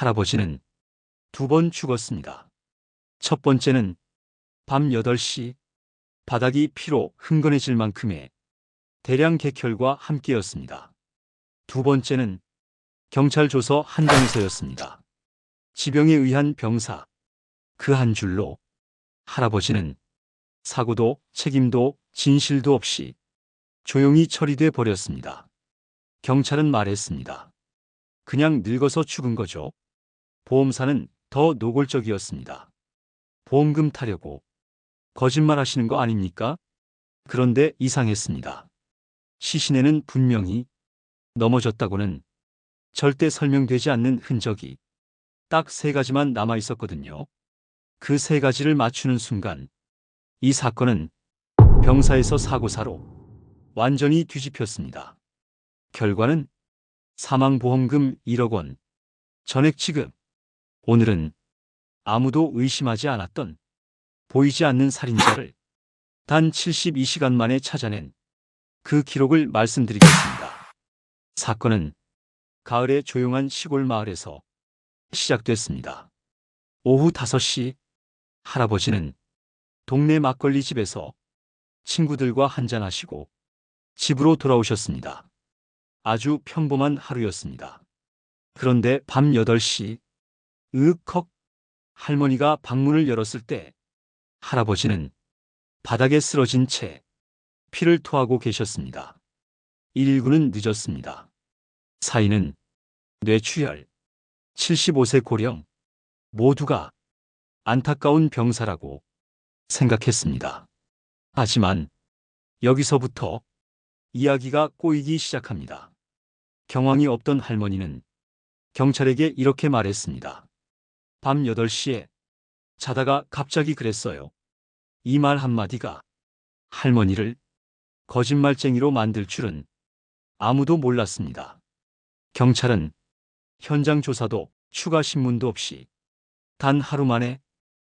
할아버지는 2번 죽었습니다. 첫 번째는 밤 8시 바닥이 피로 흥건해질 만큼의 대량 객혈과 함께였습니다. 두 번째는 경찰 조서 한 장에서였습니다. 지병에 의한 병사, 그 한 줄로 할아버지는 사고도 책임도 진실도 없이 조용히 처리돼 버렸습니다. 경찰은 말했습니다. 그냥 늙어서 죽은 거죠. 보험사는 더 노골적이었습니다. 보험금 타려고 거짓말 하시는 거 아닙니까? 그런데 이상했습니다. 시신에는 분명히 넘어졌다고는 절대 설명되지 않는 흔적이 딱 3가지만 남아 있었거든요. 그 3가지를 맞추는 순간 이 사건은 병사에서 사고사로 완전히 뒤집혔습니다. 결과는 사망보험금 1억 원, 전액 지급. 오늘은 아무도 의심하지 않았던 보이지 않는 살인자를 단 72시간 만에 찾아낸 그 기록을 말씀드리겠습니다. 사건은 가을의 조용한 시골 마을에서 시작됐습니다. 오후 5시 할아버지는 동네 막걸리 집에서 친구들과 한잔하시고 집으로 돌아오셨습니다. 아주 평범한 하루였습니다. 그런데 밤 8시 으윽헉 할머니가 방문을 열었을 때 할아버지는 바닥에 쓰러진 채 피를 토하고 계셨습니다. 119는 늦었습니다. 사인은 뇌출혈, 75세 고령, 모두가 안타까운 병사라고 생각했습니다. 하지만 여기서부터 이야기가 꼬이기 시작합니다. 경황이 없던 할머니는 경찰에게 이렇게 말했습니다. 밤 8시에 자다가 갑자기 그랬어요. 이 말 한마디가 할머니를 거짓말쟁이로 만들 줄은 아무도 몰랐습니다. 경찰은 현장 조사도 추가 신문도 없이 단 하루 만에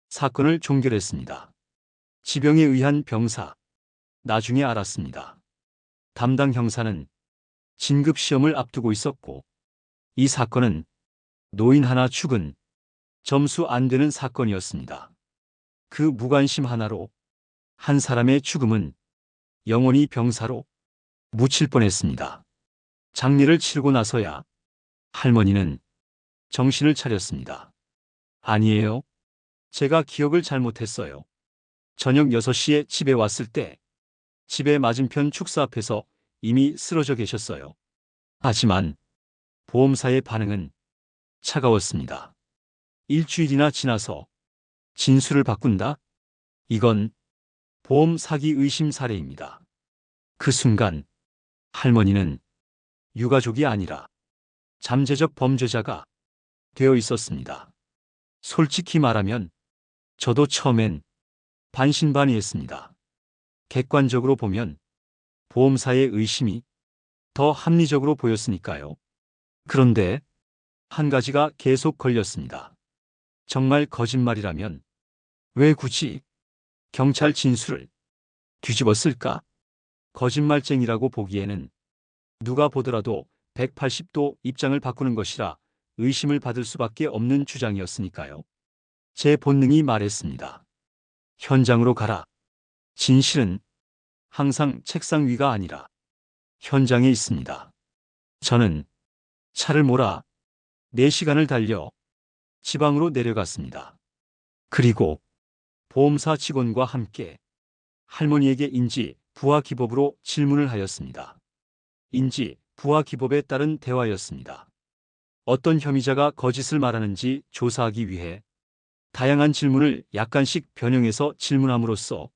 사건을 종결했습니다. 지병에 의한 병사, 나중에 알았습니다. 담당 형사는 진급 시험을 앞두고 있었고 이 사건은 노인 하나 죽은 점수 안 되는 사건이었습니다. 그 무관심 하나로 한 사람의 죽음은 영원히 병사로 묻힐 뻔했습니다. 장례를 치르고 나서야 할머니는 정신을 차렸습니다. 아니에요. 제가 기억을 잘못했어요. 저녁 6시에 집에 왔을 때 집의 맞은편 축사 앞에서 이미 쓰러져 계셨어요. 하지만 보험사의 반응은 차가웠습니다. 일주일이나 지나서 진술을 바꾼다? 이건 보험 사기 의심 사례입니다. 그 순간 할머니는 유가족이 아니라 잠재적 범죄자가 되어 있었습니다. 솔직히 말하면 저도 처음엔 반신반의했습니다. 객관적으로 보면 보험사의 의심이 더 합리적으로 보였으니까요. 그런데 한 가지가 계속 걸렸습니다. 정말 거짓말이라면 왜 굳이 경찰 진술을 뒤집었을까? 거짓말쟁이라고 보기에는 누가 보더라도 180도 입장을 바꾸는 것이라 의심을 받을 수밖에 없는 주장이었으니까요. 제 본능이 말했습니다. 현장으로 가라. 진실은 항상 책상 위가 아니라 현장에 있습니다. 저는 차를 몰아 4시간을 달려 지방으로 내려갔습니다. 그리고 보험사 직원과 함께 할머니에게 인지 부하기법으로 질문을 하였습니다. 인지 부하기법에 따른 대화였습니다. 어떤 혐의자가 거짓을 말하는지 조사하기 위해 다양한 질문을 약간씩 변형해서 질문함으로써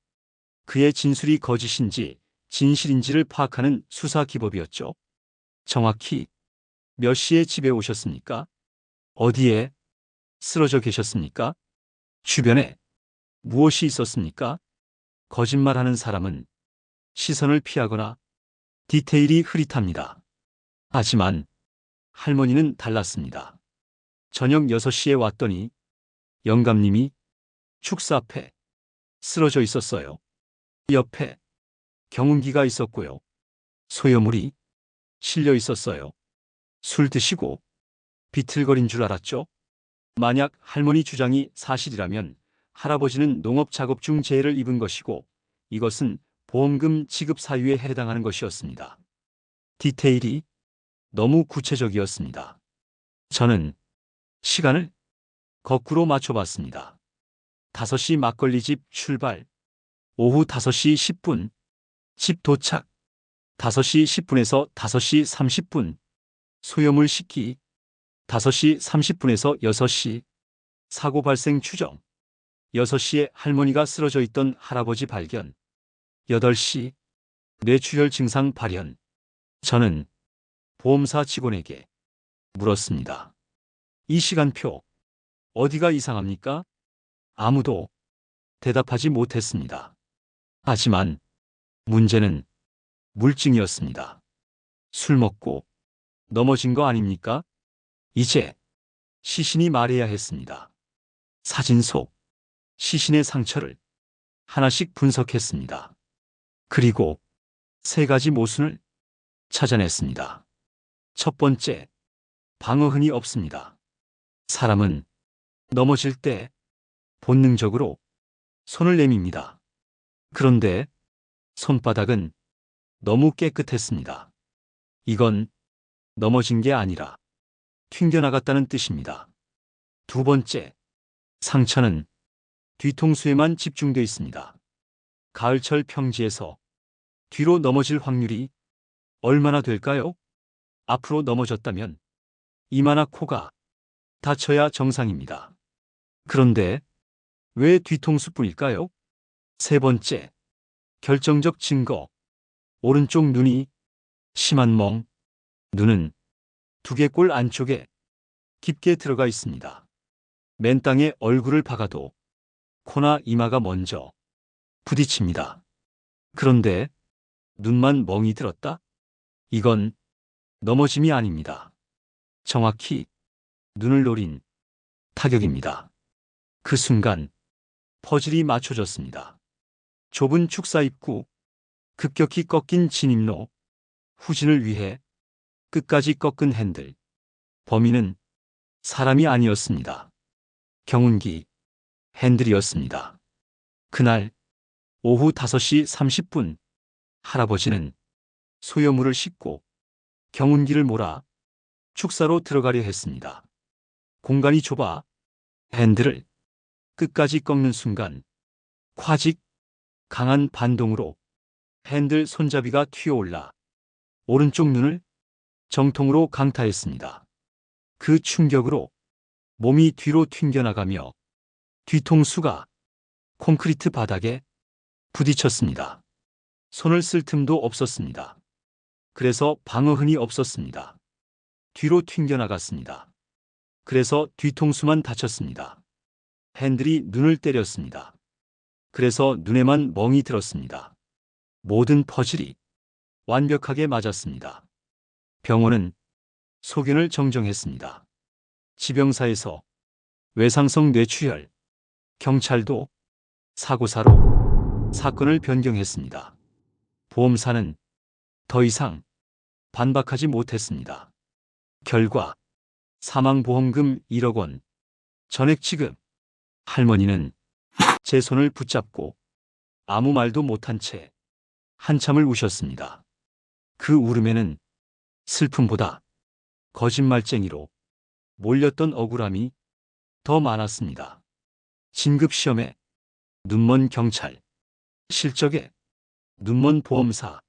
그의 진술이 거짓인지 진실인지를 파악하는 수사기법이었죠. 정확히 몇 시에 집에 오셨습니까? 어디에 쓰러져 계셨습니까? 주변에 무엇이 있었습니까? 거짓말하는 사람은 시선을 피하거나 디테일이 흐릿합니다. 하지만 할머니는 달랐습니다. 저녁 6시에 왔더니 영감님이 축사 앞에 쓰러져 있었어요. 옆에 경운기가 있었고요. 소여물이 실려 있었어요. 술 드시고 비틀거린 줄 알았죠? 만약 할머니 주장이 사실이라면 할아버지는 농업 작업 중 재해를 입은 것이고 이것은 보험금 지급 사유에 해당하는 것이었습니다. 디테일이 너무 구체적이었습니다. 저는 시간을 거꾸로 맞춰봤습니다. 5시 막걸리 집 출발, 오후 5시 10분, 집 도착, 5시 10분에서 5시 30분, 소염물 씻기, 5시 30분에서 6시, 사고 발생 추정, 6시에 할머니가 쓰러져 있던 할아버지 발견, 8시, 뇌출혈 증상 발현. 저는 보험사 직원에게 물었습니다. 이 시간표, 어디가 이상합니까? 아무도 대답하지 못했습니다. 하지만 문제는 물증이었습니다. 술 먹고 넘어진 거 아닙니까? 이제 시신이 말해야 했습니다. 사진 속 시신의 상처를 하나씩 분석했습니다. 그리고 3가지 모순을 찾아냈습니다. 첫 번째, 방어흔이 없습니다. 사람은 넘어질 때 본능적으로 손을 내밉니다. 그런데 손바닥은 너무 깨끗했습니다. 이건 넘어진 게 아니라 튕겨나갔다는 뜻입니다. 두 번째, 상처는 뒤통수에만 집중돼 있습니다. 가을철 평지에서 뒤로 넘어질 확률이 얼마나 될까요? 앞으로 넘어졌다면 이마나 코가 다쳐야 정상입니다. 그런데 왜 뒤통수뿐일까요? 세 번째, 결정적 증거. 오른쪽 눈이 심한 멍. 눈은 두개골 안쪽에 깊게 들어가 있습니다. 맨 땅에 얼굴을 박아도 코나 이마가 먼저 부딪힙니다. 그런데 눈만 멍이 들었다? 이건 넘어짐이 아닙니다. 정확히 눈을 노린 타격입니다. 그 순간 퍼즐이 맞춰졌습니다. 좁은 축사 입구, 급격히 꺾인 진입로, 후진을 위해 끝까지 꺾은 핸들. 범인은 사람이 아니었습니다. 경운기, 핸들이었습니다. 그날 오후 5시 30분 할아버지는 소여물을 싣고 경운기를 몰아 축사로 들어가려 했습니다. 공간이 좁아 핸들을 끝까지 꺾는 순간 콰직 강한 반동으로 핸들 손잡이가 튀어올라 오른쪽 눈을 정통으로 강타했습니다. 그 충격으로 몸이 뒤로 튕겨나가며 뒤통수가 콘크리트 바닥에 부딪혔습니다. 손을 쓸 틈도 없었습니다. 그래서 방어흔이 없었습니다. 뒤로 튕겨나갔습니다. 그래서 뒤통수만 다쳤습니다. 핸들이 눈을 때렸습니다. 그래서 눈에만 멍이 들었습니다. 모든 퍼즐이 완벽하게 맞았습니다. 병원은 소견을 정정했습니다. 지병사에서 외상성 뇌출혈, 경찰도 사고사로 사건을 변경했습니다. 보험사는 더 이상 반박하지 못했습니다. 결과 사망보험금 1억 원 전액 지급. 할머니는 제 손을 붙잡고 아무 말도 못한 채 한참을 우셨습니다. 그 울음에는 슬픔보다 거짓말쟁이로 몰렸던 억울함이 더 많았습니다. 진급시험에 눈먼 경찰, 실적에 눈먼 보험사.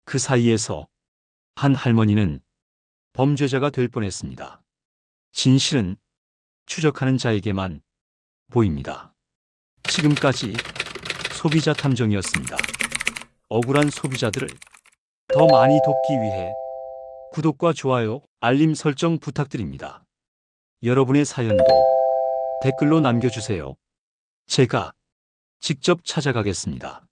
그 사이에서 한 할머니는 범죄자가 될 뻔했습니다. 진실은 추적하는 자에게만 보입니다. 지금까지 소비자 탐정이었습니다. 억울한 소비자들을 더 많이 돕기 위해 구독과 좋아요, 알림 설정 부탁드립니다. 여러분의 사연도 댓글로 남겨주세요. 제가 직접 찾아가겠습니다.